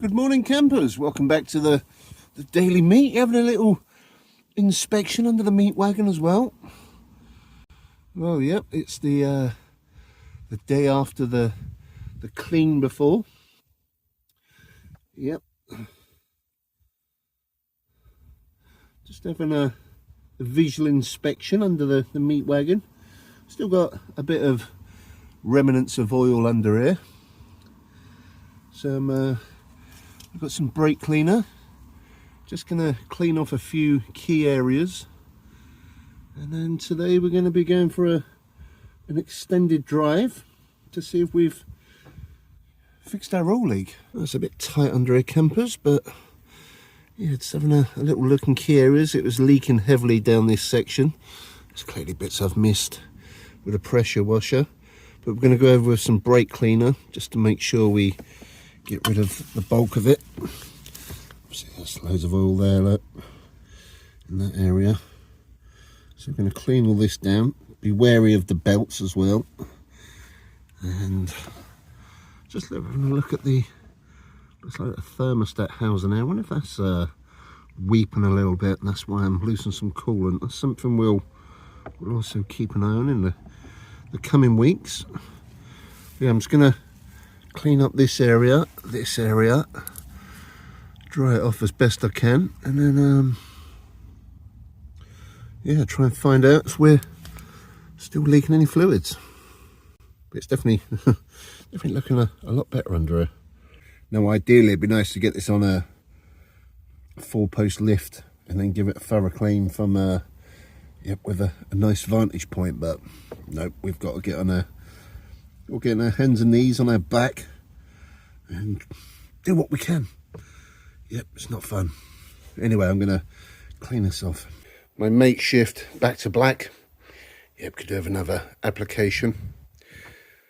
Good morning, campers. Welcome back to the daily meet. You're having a little inspection under the meat wagon as well. Well, yep, it's the day after the clean before. Yep. Just having a visual inspection under the meat wagon. Still got a bit of remnants of oil under here. I've got some brake cleaner. Just gonna clean off a few key areas, and then today we're going to be going for an extended drive to see if we've fixed our oil leak. It's a bit tight under here, campers, but yeah, it's having a little look in key areas. It was leaking heavily down this section. There's clearly bits I've missed with a pressure washer, but we're going to go over with some brake cleaner just to make sure we get rid of the bulk of it. See, there's loads of oil there, look, in that area. So we're going to clean all this down. Be wary of the belts as well. And just having a look at the, looks like a thermostat housing there. I wonder if that's weeping a little bit, and that's why I'm losing some coolant. That's something we'll also keep an eye on in the coming weeks. Yeah, I'm just going to clean up this area, dry it off as best I can, and then yeah, try and find out if we're still leaking any fluids. But it's definitely looking a lot better under here. Now ideally it'd be nice to get this on a 4-post lift and then give it a thorough clean from with a nice vantage point, but no, we've got to get on we'll get on our hands and knees on our back and do what we can. Yep, it's not fun. Anyway, I'm going to clean this off. My makeshift back to black. Yep, could have another application.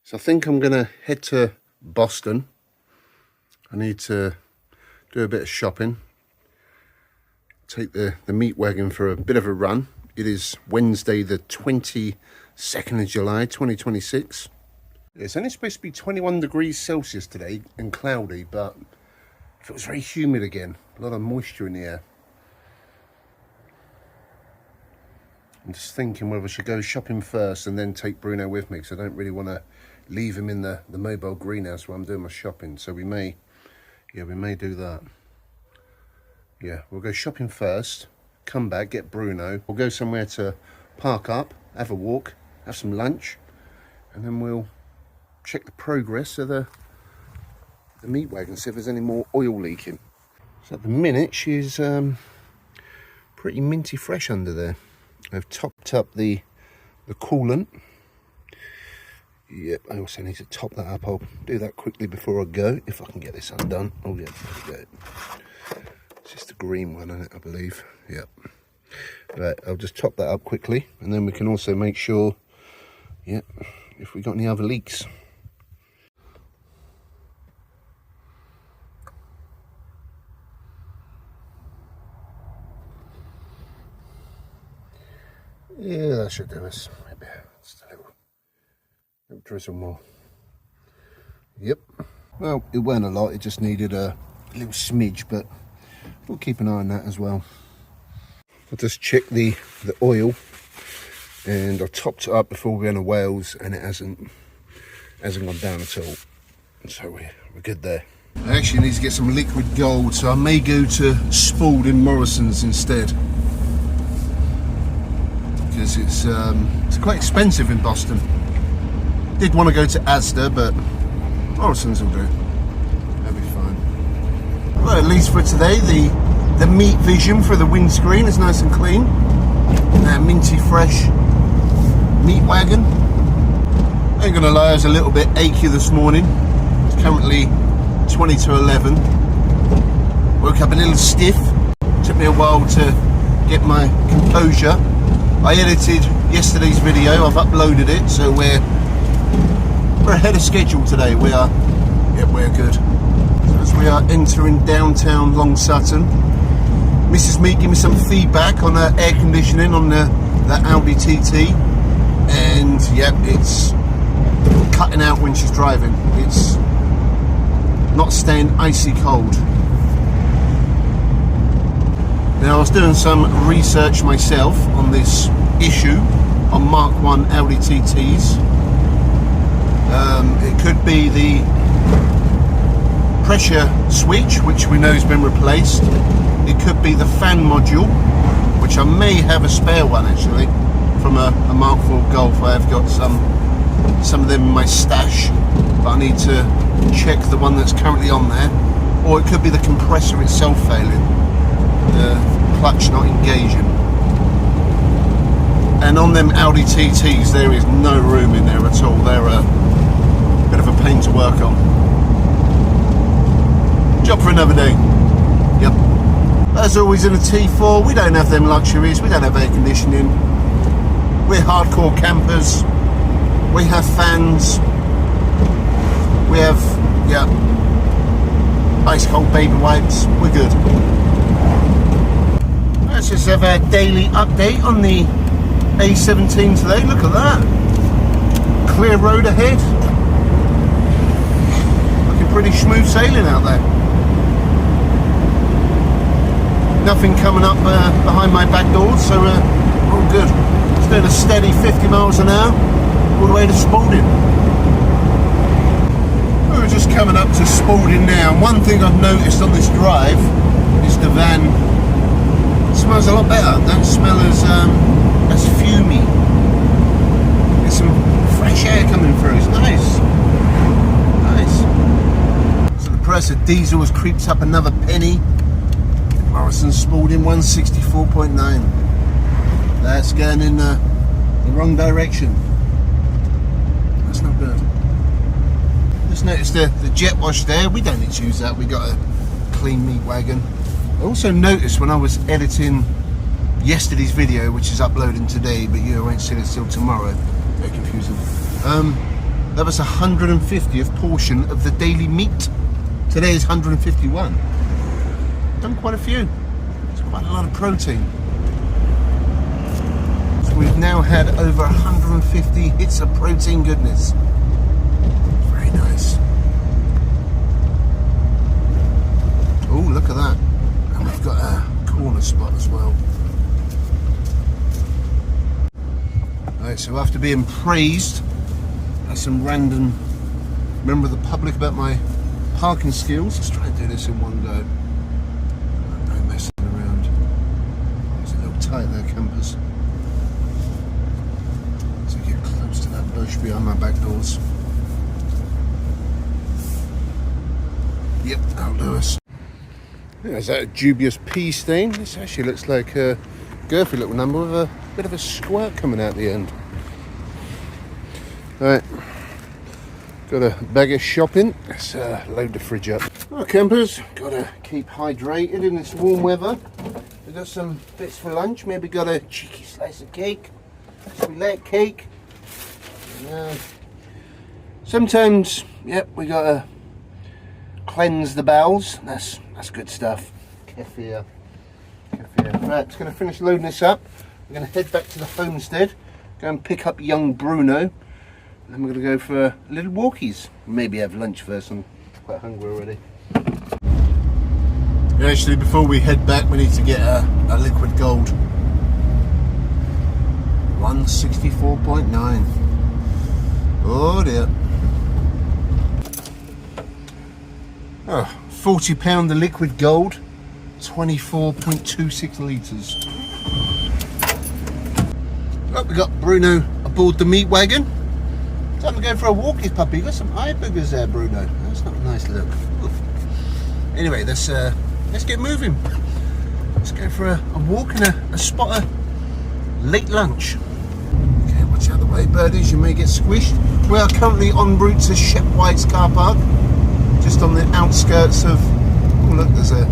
So I think I'm going to head to Boston. I need to do a bit of shopping. Take the meat wagon for a bit of a run. It is Wednesday the 22nd of July 2026. It's only supposed to be 21 degrees Celsius today and cloudy, but it was very humid again. A lot of moisture in the air. I'm just thinking whether I should go shopping first and then take Bruno with me, because I don't really want to leave him in the mobile greenhouse while I'm doing my shopping. So we may do that. Yeah, we'll go shopping first, come back, get Bruno. We'll go somewhere to park up, have a walk, have some lunch, and then we'll check the progress of the meat wagon, see if there's any more oil leaking. So at the minute she's pretty minty fresh under there. I've topped up the coolant. Yep, I also need to top that up. I'll do that quickly before I go, if I can get this undone. Oh yeah, there we go. It's just the green one, isn't it, I believe? Yep. Right, I'll just top that up quickly, and then we can also make sure, yep, if we got any other leaks. Yeah, that should do us. Maybe just a little drizzle more. Yep. Well, it weren't a lot. It just needed a little smidge, but we'll keep an eye on that as well. I'll just check the oil, and I topped it up before we went to Wales, and it hasn't gone down at all. So we're good there. I actually need to get some liquid gold, so I may go to Spalding Morrison's instead, because it's quite expensive in Boston. Did want to go to Asda, but Morrison's will do. That'll be fine. Well, at least for today, the meat vision for the windscreen is nice and clean. That minty fresh meat wagon. I ain't gonna lie, I was a little bit achy this morning. It's currently 20 to 11. Woke up a little stiff. Took me a while to get my composure. I edited yesterday's video, I've uploaded it, so we're ahead of schedule today. We're good. So as we are entering downtown Long Sutton, Mrs. Meat gave me some feedback on the air conditioning on the Audi TT, and yep, it's cutting out when she's driving. It's not staying icy cold. Now I was doing some research myself on this issue on Mark 1 Audi TTs. It could be the pressure switch, which we know has been replaced. It could be the fan module, which I may have a spare one actually from a Mark 4 Golf. I have got some of them in my stash, but I need to check the one that's currently on there. Or it could be the compressor itself failing, the clutch not engaging. And on them Audi TTs there is no room in there at all. They're a bit of a pain to work on. Job for another day. Yep. As always in a T4, we don't have them luxuries. We don't have air conditioning. We're hardcore campers. We have fans. We have, yeah, ice cold baby wipes. We're good. Let's just have a daily update on the A17 today. Look at that. Clear road ahead. Looking pretty smooth sailing out there. Nothing coming up behind my back doors, so all good. It's doing a steady 50 miles an hour all the way to Spalding. We're just coming up to Spalding now, and one thing I've noticed on this drive is the van smells a lot better. Don't smell as fumey. There's some fresh air coming through. It's nice. Nice. So the price of diesel has creeped up another penny. Morrison Spalding 164.9. That's going in the wrong direction. That's not good. Just noticed the jet wash there. We don't need to use that. We got a clean meat wagon. I also noticed when I was editing yesterday's video, which is uploading today, but you won't see it till tomorrow. Very confusing. That was 150th portion of the daily meat. Today is 151. Done quite a few. It's quite a lot of protein. So we've now had over 150 hits of protein goodness. Very nice. Oh, look at that. And we've got a corner spot as well. Right, so after being praised by some random member of the public about my parking skills, let's try and do this in one go. Tight there, campers. So get close to that bush behind my back doors. Yep, that'll do us. Yeah, is that a dubious pea stain? This actually looks like a girthy little number with a bit of a squirt coming out the end. Right, got a bag of shopping. Let's load the fridge up. Well, campers, gotta keep hydrated in this warm weather. We've got some bits for lunch. Maybe got a cheeky slice of cake, some layer cake. Sometimes, yep, we gotta cleanse the bowels. That's good stuff. Kefir. Right, just gonna finish loading this up. We're gonna head back to the homestead, go and pick up young Bruno, and then we're gonna go for little walkies. Maybe have lunch first. I'm quite hungry already. Actually, before we head back, we need to get a liquid gold. 164.9. Oh dear. Oh, £40 the liquid gold, 24.26 litres. Oh, we got Bruno aboard the meat wagon. Time to go for a walk, his puppy. Got some eye boogers there, Bruno. That's not a nice look. Anyway, let's get moving. Let's go for a walk and a spot of late lunch. Okay, watch out the way, birdies, you may get squished. We are currently en route to Shepwhites car park, just on the outskirts of, oh look, there's a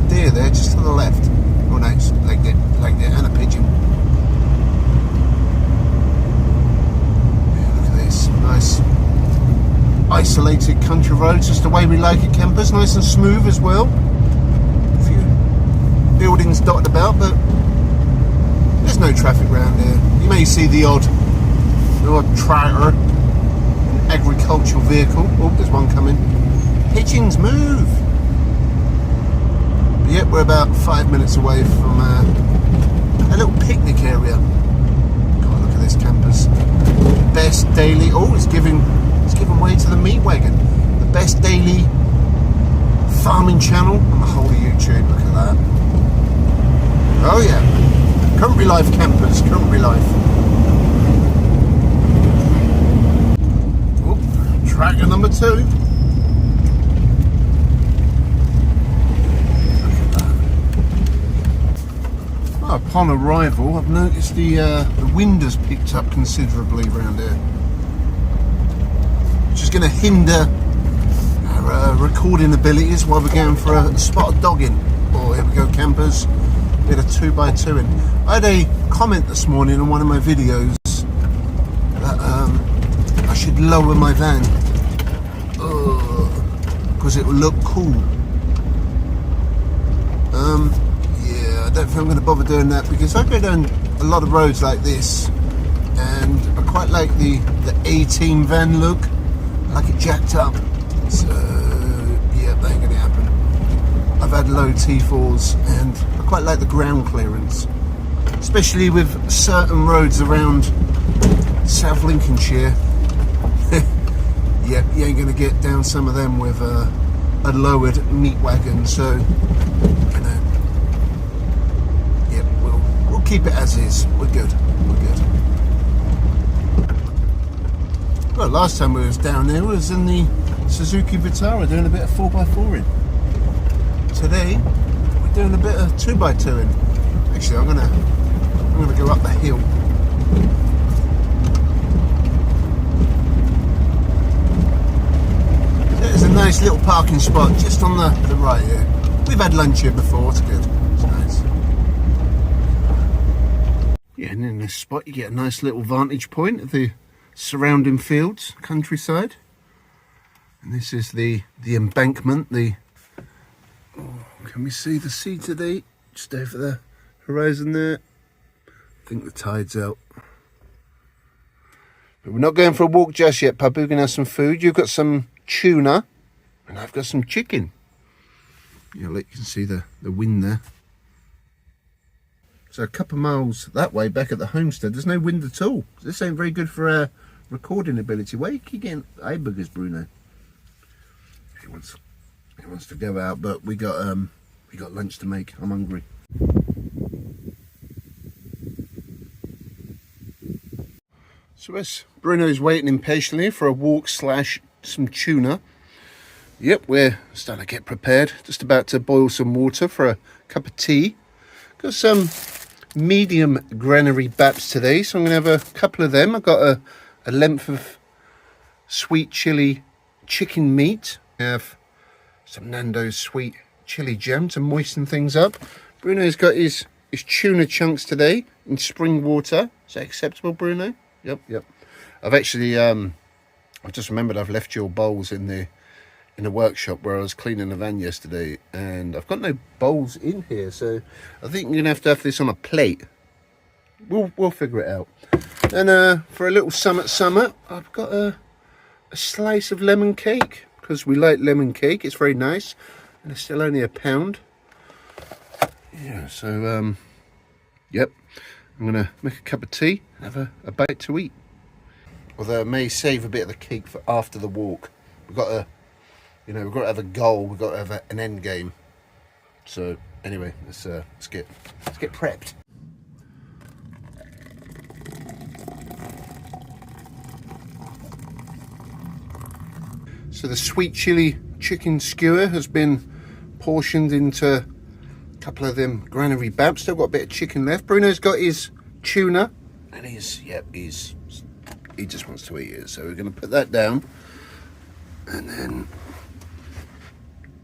deer there just to the left. Oh no, it's like there, and a pigeon. Yeah, look at this, nice isolated country roads, just the way we like it, campers, nice and smooth as well. A few buildings dotted about, but there's no traffic around here. You may see the odd tractor, agricultural vehicle. Oh, there's one coming. Pigeons move! But yep, we're about 5 minutes away from a little picnic area. God, look at this campers. Best daily. Oh, it's giving way to the meat wagon. The best daily farming channel on the whole of YouTube. Look at that. Oh yeah. Country life campers, country life. Oh, tractor number 2. Upon arrival, I've noticed the wind has picked up considerably around here, which is going to hinder our recording abilities while we're going for a spotted dogging. Oh, here we go, campers. Bit of 2x2 in. I had a comment this morning on one of my videos that I should lower my van because it will look cool. I don't think I'm going to bother doing that because I go down a lot of roads like this and I quite like the A-team van look. I like it jacked up. So yeah, that ain't going to happen. I've had low T4s and I quite like the ground clearance, especially with certain roads around South Lincolnshire. Yep, you ain't going to get down some of them with a lowered meat wagon, so you know. Keep it as is. We're good. We're good. Well, last time we was down there was in the Suzuki Vitara doing a bit of 4x4 in. Today we're doing a bit of 2x2 in. Actually, I'm gonna go up the hill. There's a nice little parking spot just on the right here. We've had lunch here before. It's good. It's nice. Yeah, and in this spot you get a nice little vantage point of the surrounding fields, countryside. And this is the embankment. Can we see the sea today? Just over the horizon there. I think the tide's out. But we're not going for a walk just yet, puppy. We're going to have some food. You've got some tuna, and I've got some chicken. Yeah, look, you can see the wind there. So a couple of miles that way back at the homestead, there's no wind at all. This ain't very good for our recording ability. Why you keep getting eyebuggers, Bruno? He wants to go out, but we got lunch to make. I'm hungry. So as Bruno's waiting impatiently for a walk / some tuna. Yep, we're starting to get prepared. Just about to boil some water for a cup of tea. Got some medium granary baps today, so I'm going to have a couple of them. I've got a length of sweet chili chicken meat. I have some Nando's sweet chili jam to moisten things up. Bruno's got his tuna chunks today in spring water. Is that acceptable, Bruno? Yep. I've actually I've just remembered I've left your bowls in the workshop where I was cleaning the van yesterday, and I've got no bowls in here, so I think you're gonna have to have this on a plate. We'll figure it out. And for a little summer, I've got a slice of lemon cake because we like lemon cake. It's very nice, and it's still only £1. Yeah, so yep, I'm gonna make a cup of tea and have a bite to eat. Although I may save a bit of the cake for after the walk. We've got to have a goal. We've got to have an end game. So anyway, let's get prepped. So the sweet chili chicken skewer has been portioned into a couple of them granary baps. Still got a bit of chicken left. Bruno's got his tuna, and he just wants to eat it. So we're going to put that down, and then.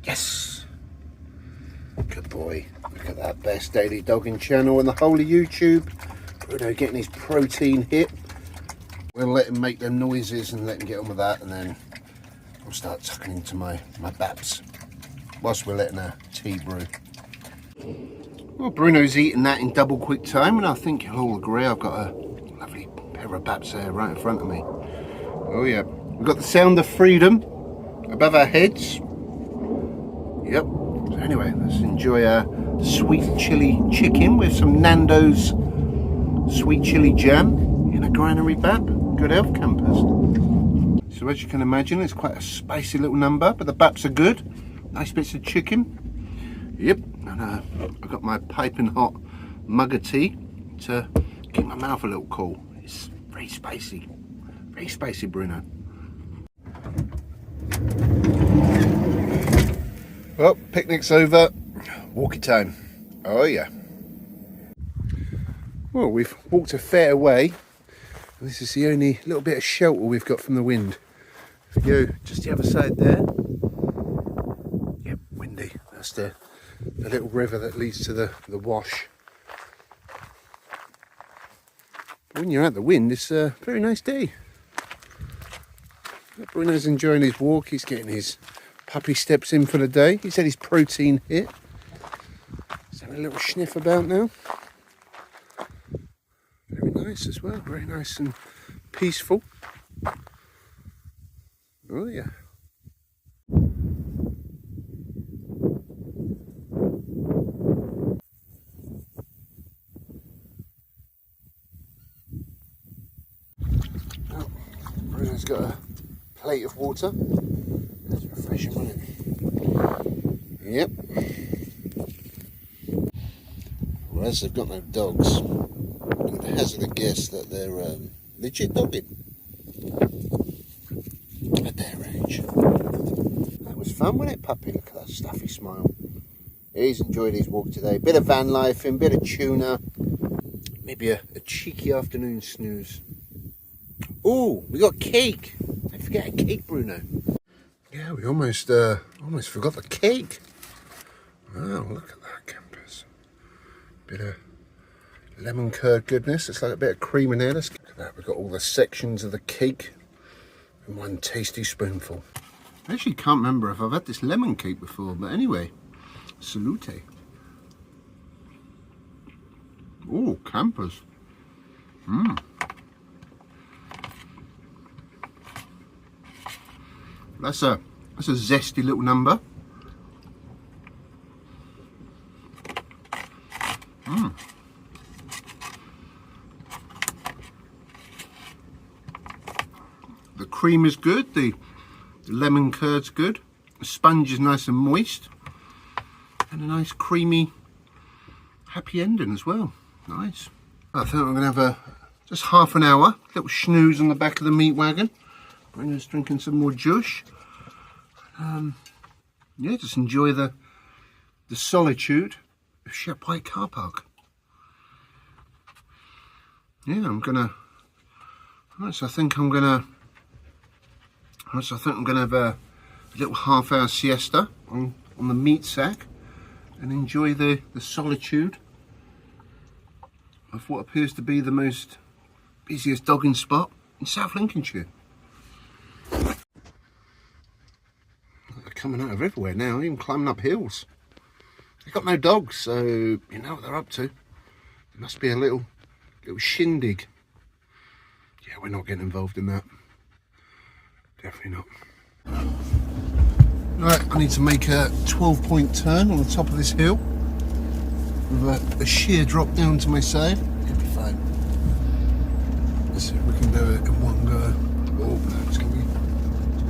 Yes, good boy. Look at that, best daily dogging channel in the whole of YouTube. Bruno getting his protein hit. We'll let him make them noises and let him get on with that, and then we'll start tucking into my baps whilst we're letting our tea brew. Well, Bruno's eating that in double quick time, and I think you'll all agree I've got a lovely pair of baps there right in front of me. Oh yeah, we've got the sound of freedom above our heads. Yep. So anyway, let's enjoy our sweet chili chicken with some Nando's sweet chili jam in a granary bap. Good health, campers. So as you can imagine, it's quite a spicy little number, but the baps are good. Nice bits of chicken. Yep. And I've got my piping hot mug of tea to keep my mouth a little cool. It's very spicy. Very spicy, Bruno. Well, picnic's over. Walkie time. Oh yeah. Well, we've walked a fair way. And this is the only little bit of shelter we've got from the wind. If you go just the other side there. Yep, windy. That's the little river that leads to the wash. When you're out the wind, it's a very nice day. Bruno's enjoying his walk. He's getting his puppy steps in for the day. He's had his protein hit. He's having a little sniff about now. Very nice as well. Very nice and peaceful. Oh yeah. Oh, Bruno's got a plate of water. That's refreshing, isn't it? Yep. Whereas they've got no dogs, I'm going to hazard a guess that they're legit dogging at their age. That was fun, wasn't it, puppy? Look at that stuffy smile. He's enjoyed his walk today. Bit of van life and bit of tuna. Maybe a cheeky afternoon snooze. Oh, we got cake. Don't forget a cake, Bruno. Yeah, we almost forgot the cake. Wow, look at that, campers. Bit of lemon curd goodness. It's like a bit of cream in there. Look at that. We've got all the sections of the cake in one tasty spoonful. I actually can't remember if I've had this lemon cake before, but anyway, salute. Oh, campers. That's a zesty little number. The cream is good, the lemon curd's good, the sponge is nice and moist, and a nice creamy happy ending as well. Nice. I think I'm going to have just half an hour, little snooze on the back of the meat wagon. Bruno's drinking some more juice. Yeah, just enjoy the solitude of Shepwhites car park. Yeah, I think I'm gonna have a little half-hour siesta on the meat sack and enjoy the solitude of what appears to be the most busiest dogging spot in South Lincolnshire. They're coming out of everywhere now, even climbing up hills. They've got no dogs, so you know what they're up to. There must be a little shindig. Yeah, we're not getting involved in that. Definitely not. Right, I need to make a 12-point turn on the top of this hill with a sheer drop down to my side. It'll be fine. Let's see if we can do it in one go. Oh, it's gonna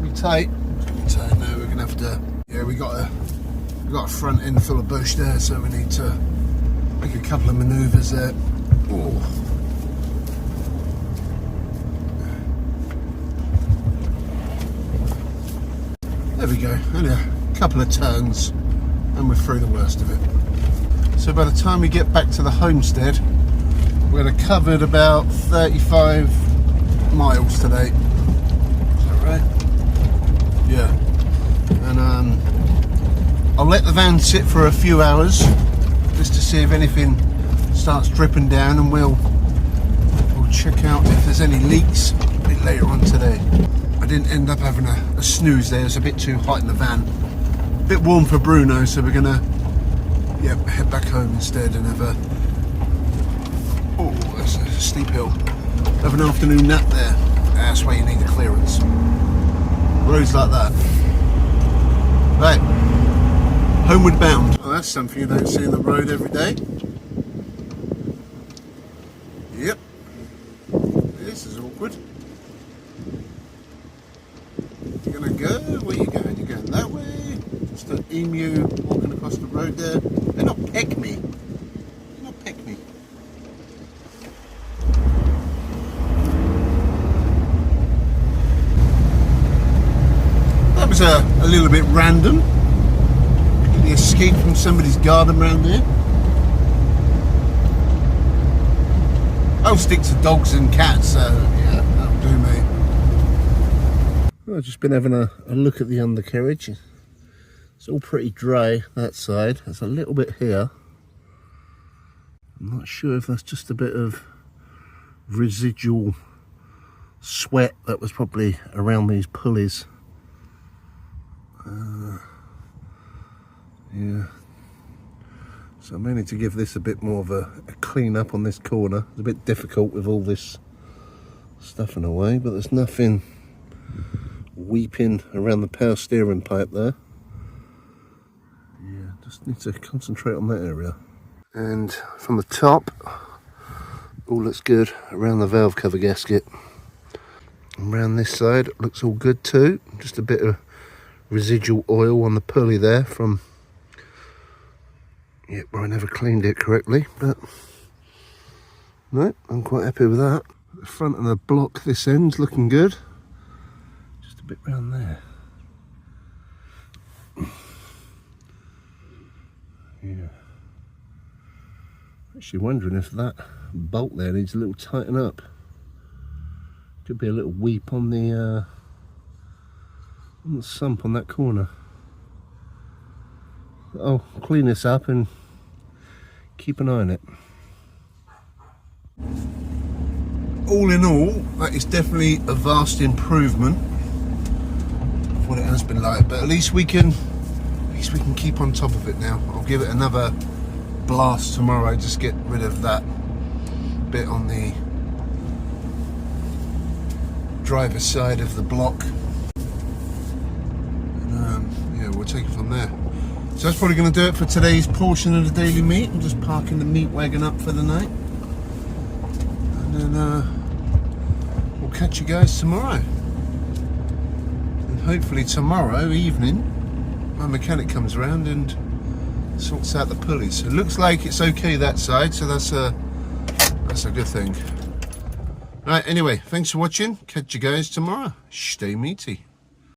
be tight. It's gonna be tight now. We're gonna have to. Yeah, we got a front end full of bush there, so we need to make a couple of manoeuvres there. Oh. There we go, only a couple of turns and we're through the worst of it. So by the time we get back to the homestead, we're going to have covered about 35 miles today. Is that right? Yeah. And I'll let the van sit for a few hours just to see if anything starts dripping down, and we'll check out if there's any leaks a bit later on today. I didn't end up having a snooze there. It's a bit too hot in the van. A bit warm for Bruno, so we're gonna head back home instead and have that's a steep hill. Have an afternoon nap there. That's why you need the clearance. Roads like that. Right. homeward bound. Well, that's something you don't see on the road every day. Yep. This is awkward. You're gonna go, where you going? You're going that way. Just an emu walking across the road there. They're not peck me. They're not peck me. That was a little bit random. The escape from somebody's garden around there. I'll stick to dogs and cats, so yeah, that'll do, mate. I've just been having a look at the undercarriage. It's all pretty dry, that side. There's a little bit here. I'm not sure if that's just a bit of residual sweat that was probably around these pulleys. Yeah. So I may need to give this a bit more of a clean up on this corner. It's a bit difficult with all this stuff in the way, but there's nothing weeping around the power steering pipe there. Yeah, just need to concentrate on that area. And from the top, all looks good around the valve cover gasket. And around this side, it looks all good too. Just a bit of residual oil on the pulley there from where I never cleaned it correctly, but no, I'm quite happy with that. The front of the block this end's looking good. Just a bit round there. Yeah. Actually wondering if that bolt there needs a little tighten up. Could be a little weep on the sump on that corner. I'll clean this up and keep an eye on it. All in all, that is definitely a vast improvement of what it has been like, but at least we can keep on top of it now. I'll give it another blast tomorrow, just get rid of that bit on the driver's side of the block, and yeah, we'll take it from there. So that's probably going to do it for today's portion of the daily meat. I'm just parking the meat wagon up for the night, and then we'll catch you guys tomorrow. And hopefully tomorrow evening my mechanic comes around and sorts out the pulleys. So it looks like it's okay that side, so that's a good thing. Right, anyway, thanks for watching. Catch you guys tomorrow. Stay meaty.